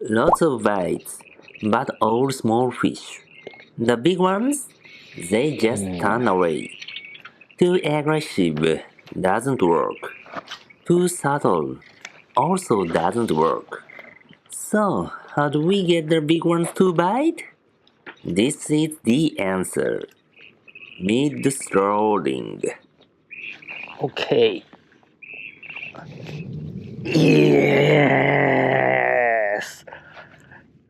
Lots of bites, but all small fish. The big ones, they just turn away. Too aggressive doesn't work. Too subtle also doesn't work. So, how do we get the big ones to bite? This is the answer. Mid-strolling. Okay. Yes!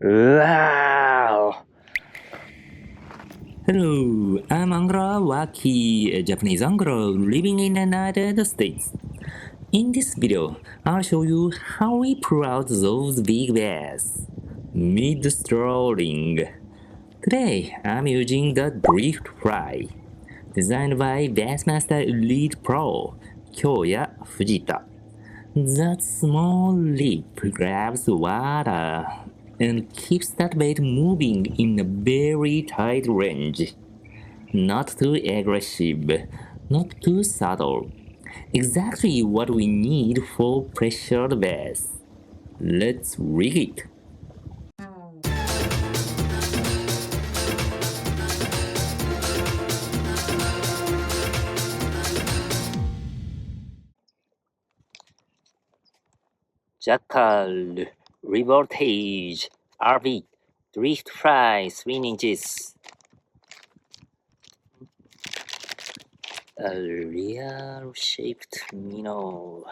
Wow! Hello, I'm Angra Waki, a Japanese Angro living in the United States. In this video, I'll show you how we pull out those big bass. Mid-strolling. Today, I'm using the Drift Fry, designed by Bassmaster Elite Pro, Koya Fujita. That small lip grabs water and keeps that bait moving in a very tight range. Not too aggressive, not too subtle. Exactly what we need for pressured bass. Let's rig it. Jackal, Revoltage, RV, Drift Fry, 3 inches. A real shaped minnow.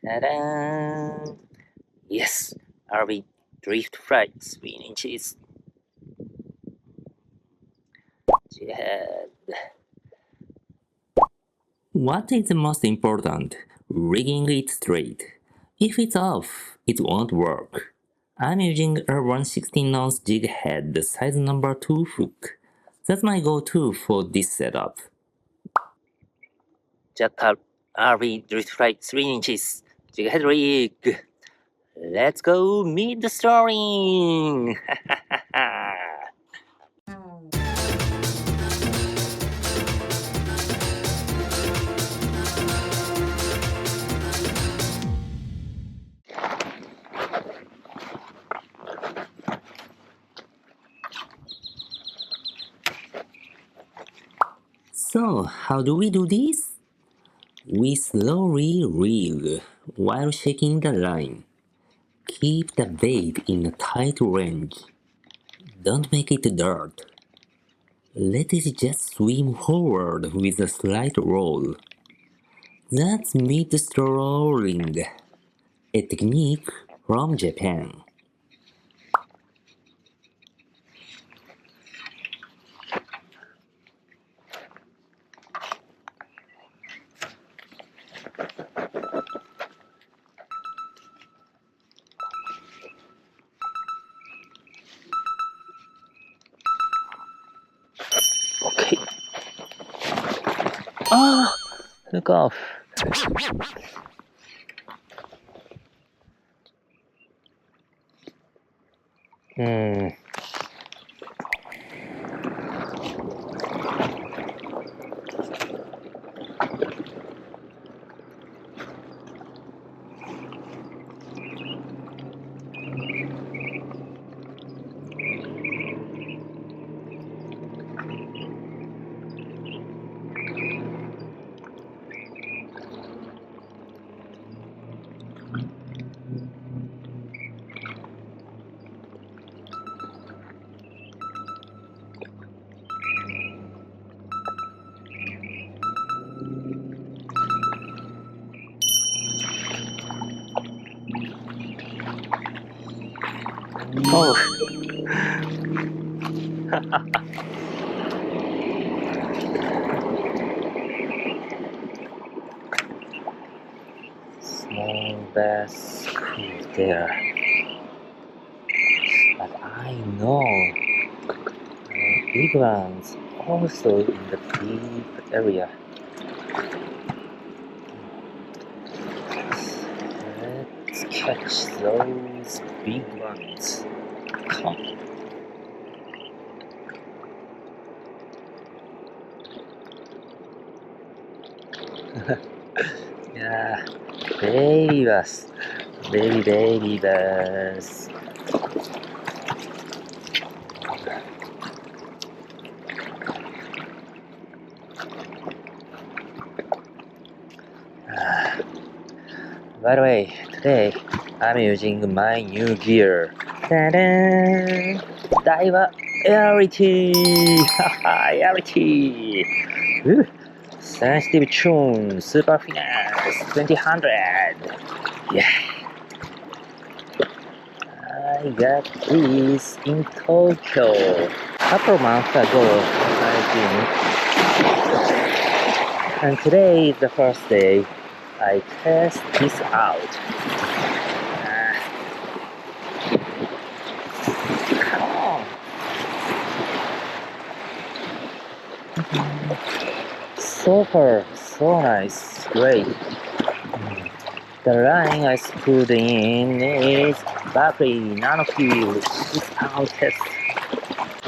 Ta-da! Yes, RV Drift Fry, 3 inches. Jihad. What is the most important? Rigging it straight. If it's off, it won't work. I'm using a 1/16-ounce jig head, size number 2 hook. That's my go-to for this setup. Jackal RV Drift Fry 3 inches. Jig head rig. Let's go mid-strolling. So, how do we do this? We slowly reel while shaking the line. Keep the bait in a tight range. Don't make it dirt. Let it just swim forward with a slight roll. That's mid-strolling, a technique from Japan. Okay. Ah! Look off. Oh. Small bass there. But I know big ones also in the deep area. catch those big ones. Come on. Yeah, baby bass. Baby bass. By the way, today I'm using my new gear. Ta-da! Diver Elite! Haha, Elite! Woo. Sensitive tune, Super Finesse 2000. Yeah! I got this in Tokyo a couple months ago, I think. And today is the first day I test this out. Come on! So far, so nice, great. The line I put in is Berkeley Nanofield 6-pound test.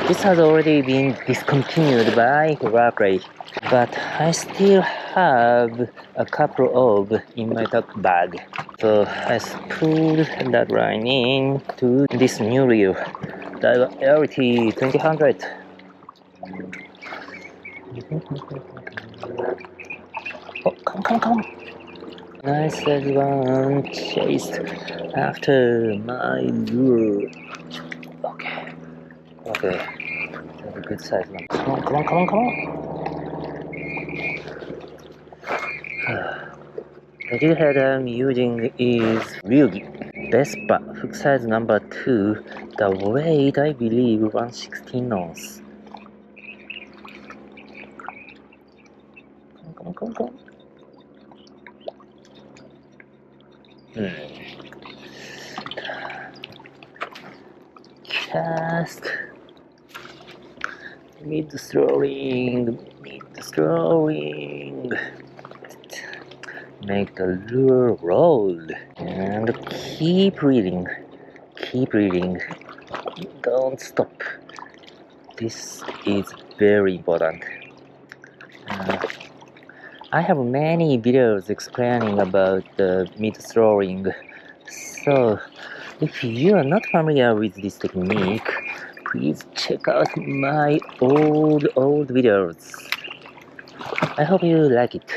This has already been discontinued by Berkeley, but I still have a couple of in my tuck bag. So I put that line in to this new reel, the LT 2000. Oh, come. Nice one chased after my lure. Okay. That's a good size one. Come on. The jig head I'm using is Ryugi. Vespa, hook size number 2. The weight I believe 116 ounce. Come on. Cast. Mid-strolling. Make the lure roll. And keep reading. Don't stop. This is very important. I have many videos explaining about the mid-strolling. So, if you are not familiar with this technique, please check out my old videos. I hope you like it.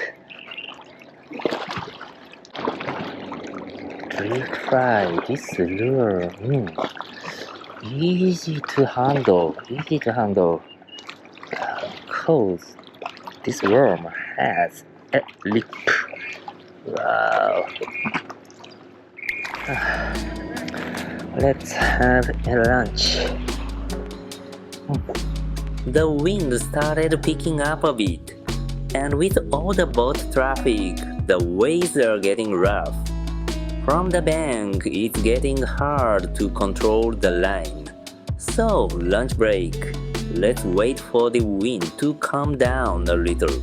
Drift fry, this lure, easy to handle, cause this worm has a lip. Wow. Let's have a lunch. The wind started picking up a bit, and with all the boat traffic, the waves are getting rough. From the bank, it's getting hard to control the line. So, lunch break. Let's wait for the wind to calm down a little.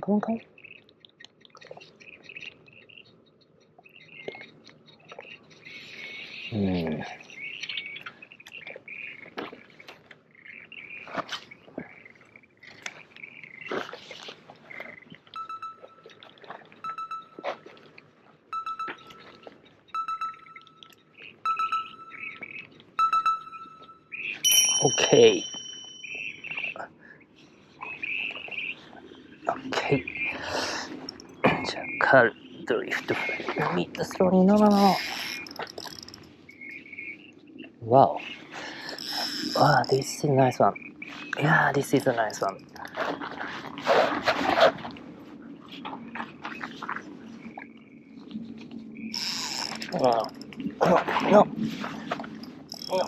Come. Okay. JACKALL Drift Fry. Mid-strolling. No. Wow. This is a nice one. Yeah, this is a nice one. No, no, no.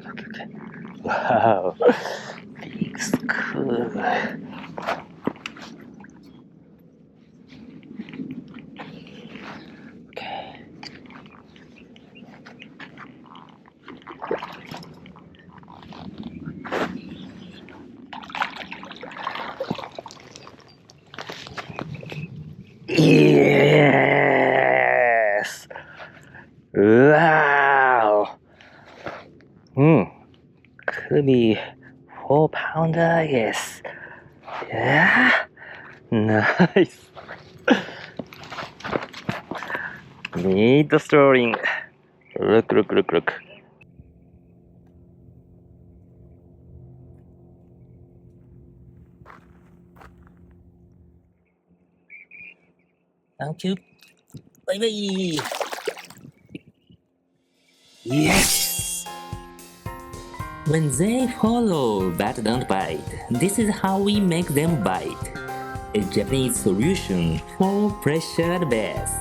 Okay. Wow, big school. Okay. Yes! Wow! Could be 4-pounder, yes. Yeah! Nice! Mid-strolling. Look. Thank you. Bye bye! Yes! When they follow but don't bite, this is how we make them bite. A Japanese solution for pressured bass.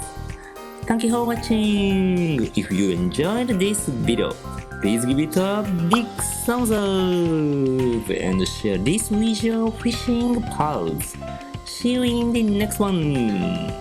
Thank you for watching! If you enjoyed this video, please give it a big thumbs up and share this with your fishing pals. See you in the next one!